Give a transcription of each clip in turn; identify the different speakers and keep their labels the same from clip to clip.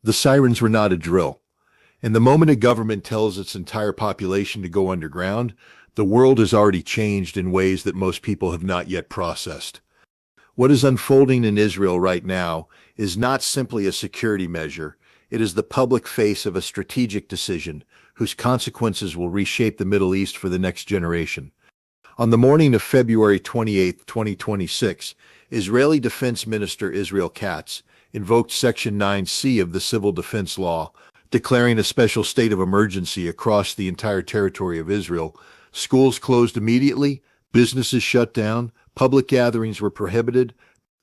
Speaker 1: The sirens were not a drill. And the moment a government tells its entire population to go underground, the world has already changed in ways that most people have not yet processed. What is unfolding in Israel right now is not simply a security measure. It is the public face of a strategic decision whose consequences will reshape the Middle East for the next generation. On the morning of February 28, 2026, Israeli Defense Minister Israel Katz invoked Section 9C of the Civil Defense Law, declaring a special state of emergency across the entire territory of Israel. Schools closed immediately, businesses shut down, public gatherings were prohibited,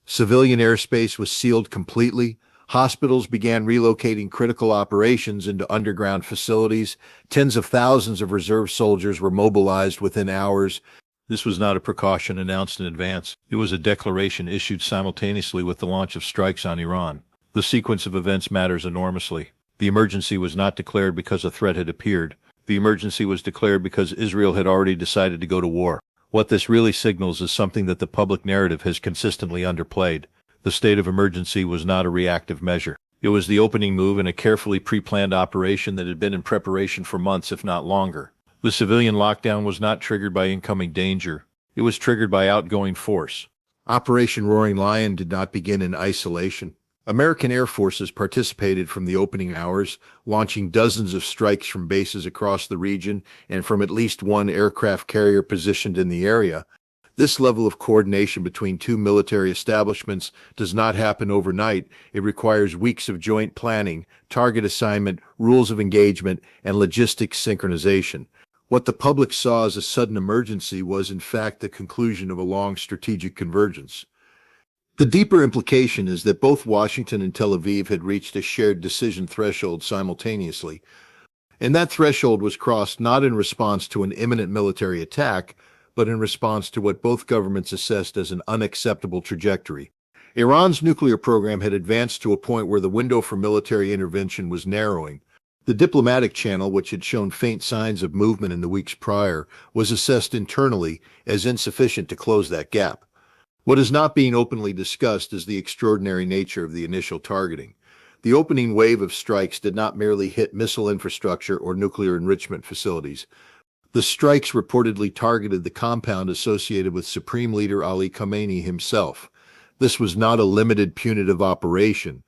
Speaker 1: civilian airspace was sealed completely, hospitals began relocating critical operations into underground facilities, tens of thousands of reserve soldiers were mobilized within hours. This was not a precaution announced in advance. It was a declaration issued simultaneously with the launch of strikes on Iran. The sequence of events matters enormously. The emergency was not declared because a threat had appeared. The emergency was declared because Israel had already decided to go to war. What this really signals is something that the public narrative has consistently underplayed. The state of emergency was not a reactive measure. It was the opening move in a carefully pre-planned operation that had been in preparation for months, if not longer. The civilian lockdown was not triggered by incoming danger. It was triggered by outgoing force. Operation Roaring Lion did not begin in isolation. American air forces participated from the opening hours, launching dozens of strikes from bases across the region and from at least one aircraft carrier positioned in the area. This level of coordination between two military establishments does not happen overnight. It requires weeks of joint planning, target assignment, rules of engagement, and logistics synchronization. What the public saw as a sudden emergency was, in fact, the conclusion of a long strategic convergence. The deeper implication is that both Washington and Tel Aviv had reached a shared decision threshold simultaneously, and that threshold was crossed not in response to an imminent military attack, but in response to what both governments assessed as an unacceptable trajectory. Iran's nuclear program had advanced to a point where the window for military intervention was narrowing. The diplomatic channel, which had shown faint signs of movement in the weeks prior, was assessed internally as insufficient to close that gap. What is not being openly discussed is the extraordinary nature of the initial targeting. The opening wave of strikes did not merely hit missile infrastructure or nuclear enrichment facilities. The strikes reportedly targeted the compound associated with Supreme Leader Ali Khamenei himself. This was not a limited punitive operation.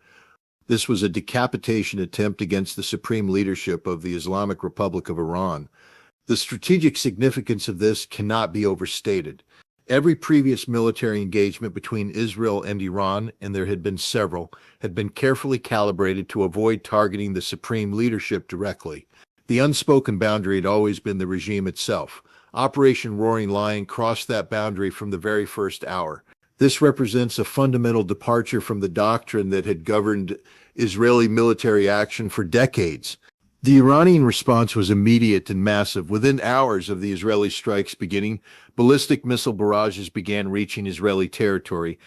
Speaker 1: This was a decapitation attempt against the supreme leadership of the Islamic Republic of Iran. The strategic significance of this cannot be overstated. Every previous military engagement between Israel and Iran, and there had been several, had been carefully calibrated to avoid targeting the supreme leadership directly. The unspoken boundary had always been the regime itself. Operation Roaring Lion crossed that boundary from the very first hour. This represents a fundamental departure from the doctrine that had governed Israeli military action for decades. The Iranian response was immediate and massive. Within hours of the Israeli strikes beginning, ballistic missile barrages began reaching Israeli territory.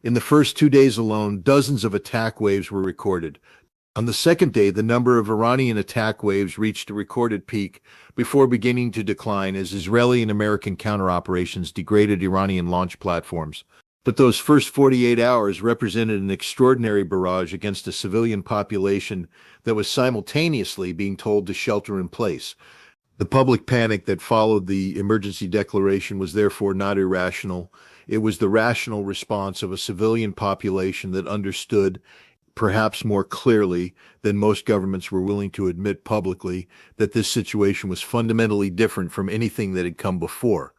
Speaker 1: In the first 2 days alone, dozens of attack waves were recorded. On the second day, the number of Iranian attack waves reached a recorded peak before beginning to decline as Israeli and American counter-operations degraded Iranian launch platforms. But those first 48 hours represented an extraordinary barrage against a civilian population that was simultaneously being told to shelter in place. The public panic that followed the emergency declaration was therefore not irrational. It was the rational response of a civilian population that understood, perhaps more clearly than most governments were willing to admit publicly, that this situation was fundamentally different from anything that had come before.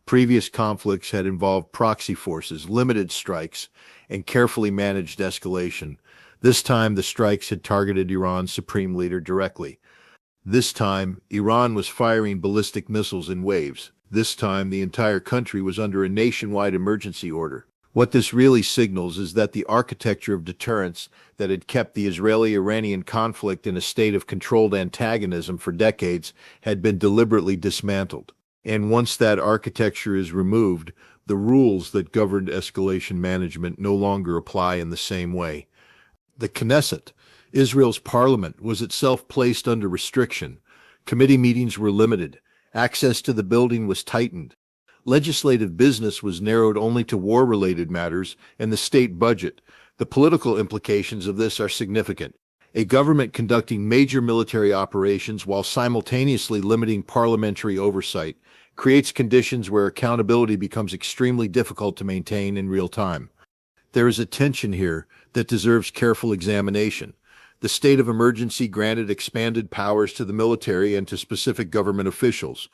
Speaker 1: Previous conflicts had involved proxy forces, limited strikes, and carefully managed escalation. This time, the strikes had targeted Iran's supreme leader directly. This time, Iran was firing ballistic missiles in waves. This time, the entire country was under a nationwide emergency order. What this really signals is that the architecture of deterrence that had kept the Israeli-Iranian conflict in a state of controlled antagonism for decades had been deliberately dismantled. And once that architecture is removed, the rules that governed escalation management no longer apply in the same way. The Knesset, Israel's parliament, was itself placed under restriction. Committee meetings were limited. Access to the building was tightened. Legislative business was narrowed only to war-related matters and the state budget. The political implications of this are significant. A government conducting major military operations while simultaneously limiting parliamentary oversight creates conditions where accountability becomes extremely difficult to maintain in real time. There is a tension here that deserves careful examination. The state of emergency granted expanded powers to the military and to specific government officials.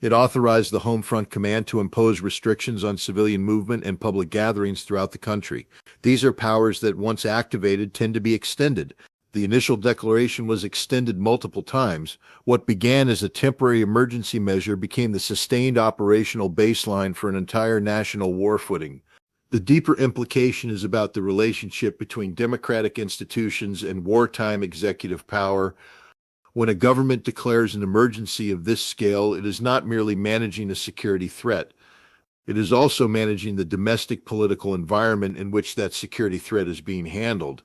Speaker 1: It authorized the Home Front Command to impose restrictions on civilian movement and public gatherings throughout the country. These are powers that, once activated, tend to be extended. The initial declaration was extended multiple times. What began as a temporary emergency measure became the sustained operational baseline for an entire national war footing. The deeper implication is about the relationship between democratic institutions and wartime executive power. When a government declares an emergency of this scale, it is not merely managing a security threat. It is also managing the domestic political environment in which that security threat is being handled.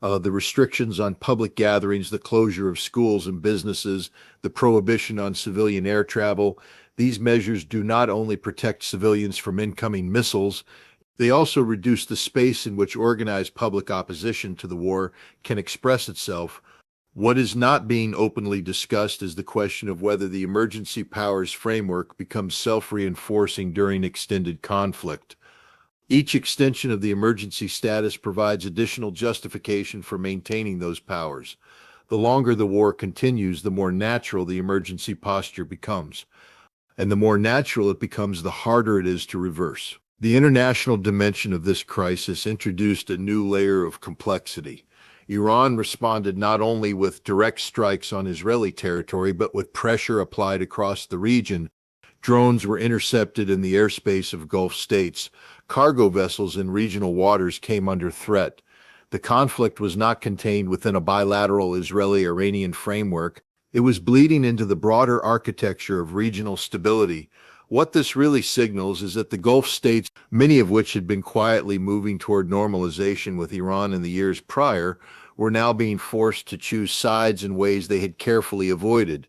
Speaker 1: The restrictions on public gatherings, the closure of schools and businesses, the prohibition on civilian air travel, these measures do not only protect civilians from incoming missiles, they also reduce the space in which organized public opposition to the war can express itself. What is not being openly discussed is the question of whether the emergency powers framework becomes self-reinforcing during extended conflict. Each extension of the emergency status provides additional justification for maintaining those powers. The longer the war continues, the more natural the emergency posture becomes. And the more natural it becomes, the harder it is to reverse. The international dimension of this crisis introduced a new layer of complexity. Iran responded not only with direct strikes on Israeli territory, but with pressure applied across the region. Drones were intercepted in the airspace of Gulf states. Cargo vessels in regional waters came under threat. The conflict was not contained within a bilateral Israeli-Iranian framework. It was bleeding into the broader architecture of regional stability. What this really signals is that the Gulf states, many of which had been quietly moving toward normalization with Iran in the years prior, were now being forced to choose sides in ways they had carefully avoided.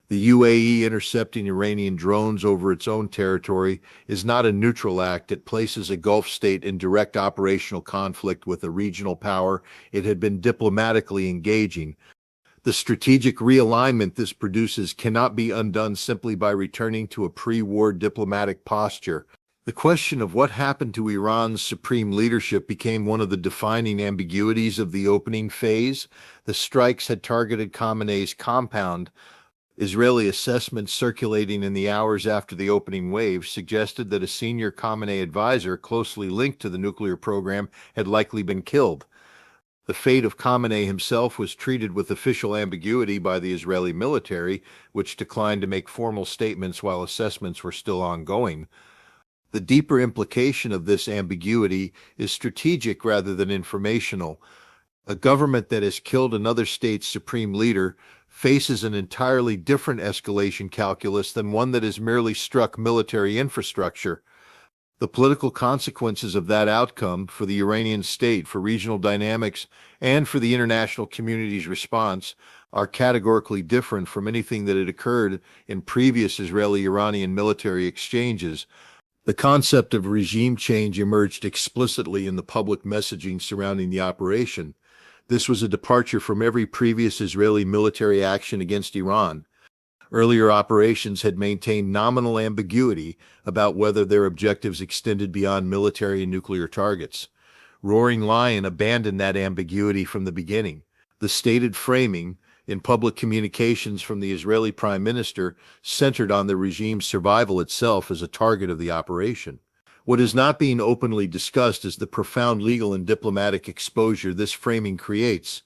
Speaker 1: The UAE intercepting Iranian drones over its own territory is not a neutral act. It places a Gulf state in direct operational conflict with a regional power it had been diplomatically engaging. The strategic realignment this produces cannot be undone simply by returning to a pre-war diplomatic posture. The question of what happened to Iran's supreme leadership became one of the defining ambiguities of the opening phase. The strikes had targeted Khamenei's compound. Israeli assessments circulating in the hours after the opening wave suggested that a senior Khamenei advisor closely linked to the nuclear program had likely been killed. The fate of Khamenei himself was treated with official ambiguity by the Israeli military, which declined to make formal statements while assessments were still ongoing. The deeper implication of this ambiguity is strategic rather than informational. A government that has killed another state's supreme leader faces an entirely different escalation calculus than one that has merely struck military infrastructure. The political consequences of that outcome for the Iranian state, for regional dynamics, and for the international community's response are categorically different from anything that had occurred in previous Israeli-Iranian military exchanges. The concept of regime change emerged explicitly in the public messaging surrounding the operation. This was a departure from every previous Israeli military action against Iran. Earlier operations had maintained nominal ambiguity about whether their objectives extended beyond military and nuclear targets. Roaring Lion abandoned that ambiguity from the beginning. The stated framing in public communications from the Israeli Prime Minister centered on the regime's survival itself as a target of the operation. What is not being openly discussed is the profound legal and diplomatic exposure this framing creates.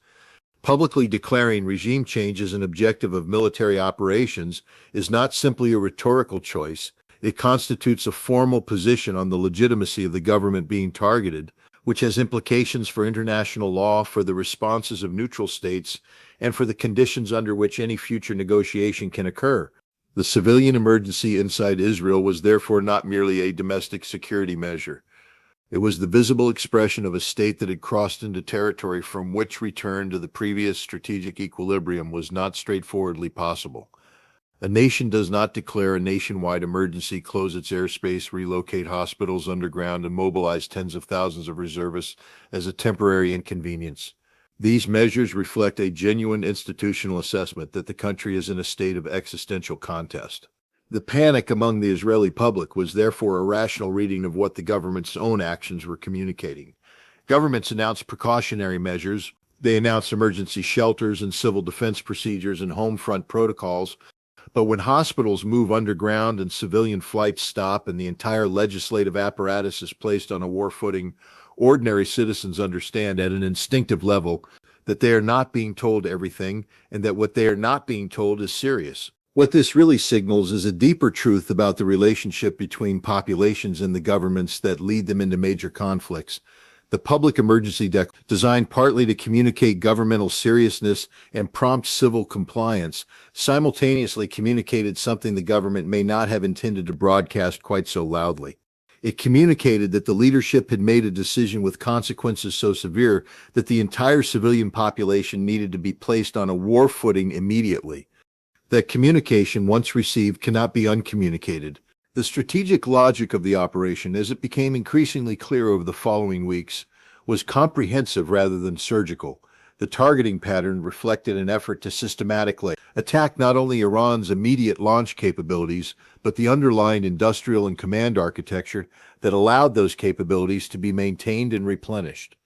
Speaker 1: Publicly declaring regime change as an objective of military operations is not simply a rhetorical choice. It constitutes a formal position on the legitimacy of the government being targeted, which has implications for international law, for the responses of neutral states, and for the conditions under which any future negotiation can occur. The civilian emergency inside Israel was therefore not merely a domestic security measure. It was the visible expression of a state that had crossed into territory from which return to the previous strategic equilibrium was not straightforwardly possible. A nation does not declare a nationwide emergency, close its airspace, relocate hospitals underground, and mobilize tens of thousands of reservists as a temporary inconvenience. These measures reflect a genuine institutional assessment that the country is in a state of existential contest. The panic among the Israeli public was therefore a rational reading of what the government's own actions were communicating. Governments announced precautionary measures. They announced emergency shelters and civil defense procedures and home front protocols. But when hospitals move underground and civilian flights stop and the entire legislative apparatus is placed on a war footing, ordinary citizens understand at an instinctive level that they are not being told everything and that what they are not being told is serious. What this really signals is a deeper truth about the relationship between populations and the governments that lead them into major conflicts. The public emergency declaration, designed partly to communicate governmental seriousness and prompt civil compliance, simultaneously communicated something the government may not have intended to broadcast quite so loudly. It communicated that the leadership had made a decision with consequences so severe that the entire civilian population needed to be placed on a war footing immediately. That communication, once received, cannot be uncommunicated. The strategic logic of the operation, as it became increasingly clear over the following weeks, was comprehensive rather than surgical. The targeting pattern reflected an effort to systematically attack not only Iran's immediate launch capabilities, but the underlying industrial and command architecture that allowed those capabilities to be maintained and replenished.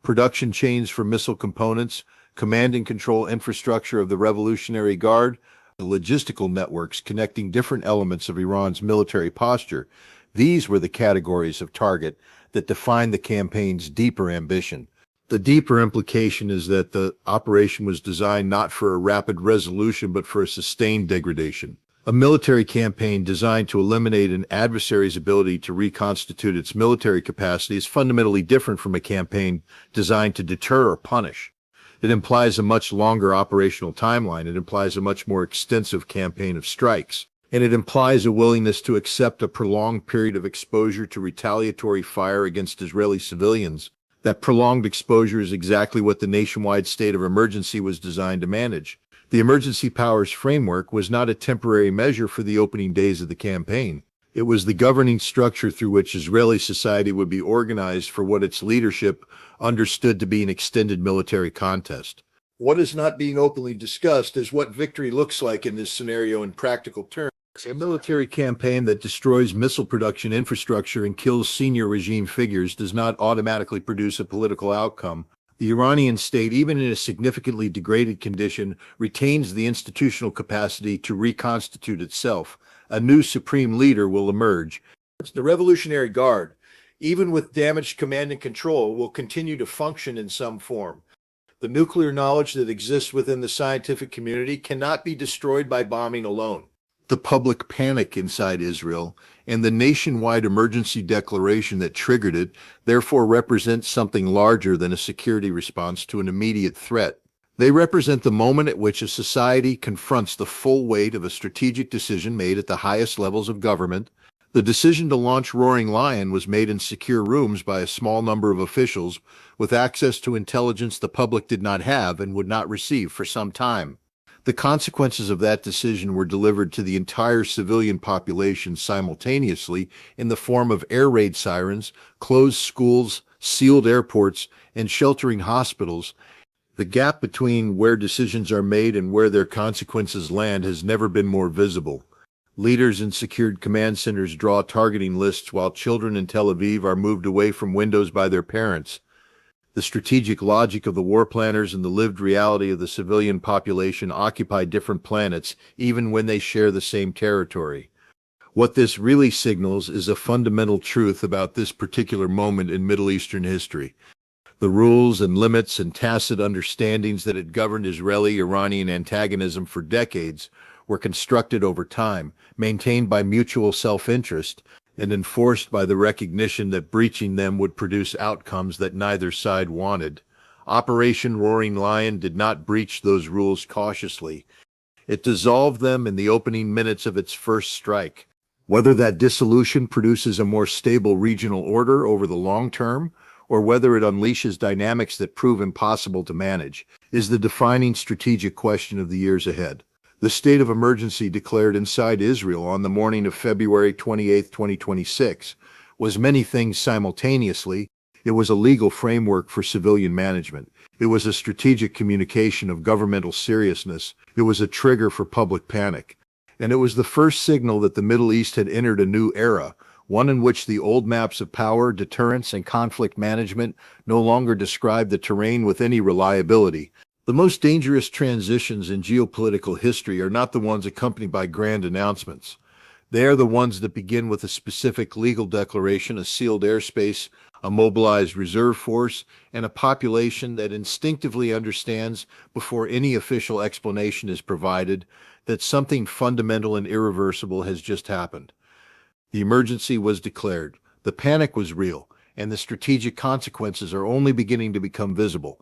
Speaker 1: Production chains for missile components, command and control infrastructure of the Revolutionary Guard, the logistical networks connecting different elements of Iran's military posture. These were the categories of target that defined the campaign's deeper ambition. The deeper implication is that the operation was designed not for a rapid resolution but for a sustained degradation. A military campaign designed to eliminate an adversary's ability to reconstitute its military capacity is fundamentally different from a campaign designed to deter or punish. It implies a much longer operational timeline. It implies a much more extensive campaign of strikes. And it implies a willingness to accept a prolonged period of exposure to retaliatory fire against Israeli civilians. That prolonged exposure is exactly what the nationwide state of emergency was designed to manage. The emergency powers framework was not a temporary measure for the opening days of the campaign. It was the governing structure through which Israeli society would be organized for what its leadership understood to be an extended military contest. What is not being openly discussed is what victory looks like in this scenario in practical terms. A military campaign that destroys missile production infrastructure and kills senior regime figures does not automatically produce a political outcome. The Iranian state, even in a significantly degraded condition, retains the institutional capacity to reconstitute itself. A new supreme leader will emerge. The Revolutionary Guard, even with damaged command and control, will continue to function in some form. The nuclear knowledge that exists within the scientific community cannot be destroyed by bombing alone. The public panic inside Israel and the nationwide emergency declaration that triggered it therefore represent something larger than a security response to an immediate threat. They represent the moment at which a society confronts the full weight of a strategic decision made at the highest levels of government. The decision to launch Roaring Lion was made in secure rooms by a small number of officials with access to intelligence the public did not have and would not receive for some time. The consequences of that decision were delivered to the entire civilian population simultaneously in the form of air raid sirens, closed schools, sealed airports, and sheltering hospitals. The gap between where decisions are made and where their consequences land has never been more visible. Leaders in secured command centers draw targeting lists while children in Tel Aviv are moved away from windows by their parents. The strategic logic of the war planners and the lived reality of the civilian population occupy different planets, even when they share the same territory. What this really signals is a fundamental truth about this particular moment in Middle Eastern history. The rules and limits and tacit understandings that had governed Israeli-Iranian antagonism for decades were constructed over time, maintained by mutual self-interest, and enforced by the recognition that breaching them would produce outcomes that neither side wanted. Operation Roaring Lion did not breach those rules cautiously. It dissolved them in the opening minutes of its first strike. Whether that dissolution produces a more stable regional order over the long term, or whether it unleashes dynamics that prove impossible to manage, is the defining strategic question of the years ahead. The state of emergency declared inside Israel on the morning of February 28, 2026, was many things simultaneously. It was a legal framework for civilian management. It was a strategic communication of governmental seriousness. It was a trigger for public panic. And it was the first signal that the Middle East had entered a new era, one in which the old maps of power, deterrence, and conflict management no longer described the terrain with any reliability. The most dangerous transitions in geopolitical history are not the ones accompanied by grand announcements. They are the ones that begin with a specific legal declaration, a sealed airspace, a mobilized reserve force, and a population that instinctively understands, before any official explanation is provided, that something fundamental and irreversible has just happened. The emergency was declared, the panic was real, and the strategic consequences are only beginning to become visible.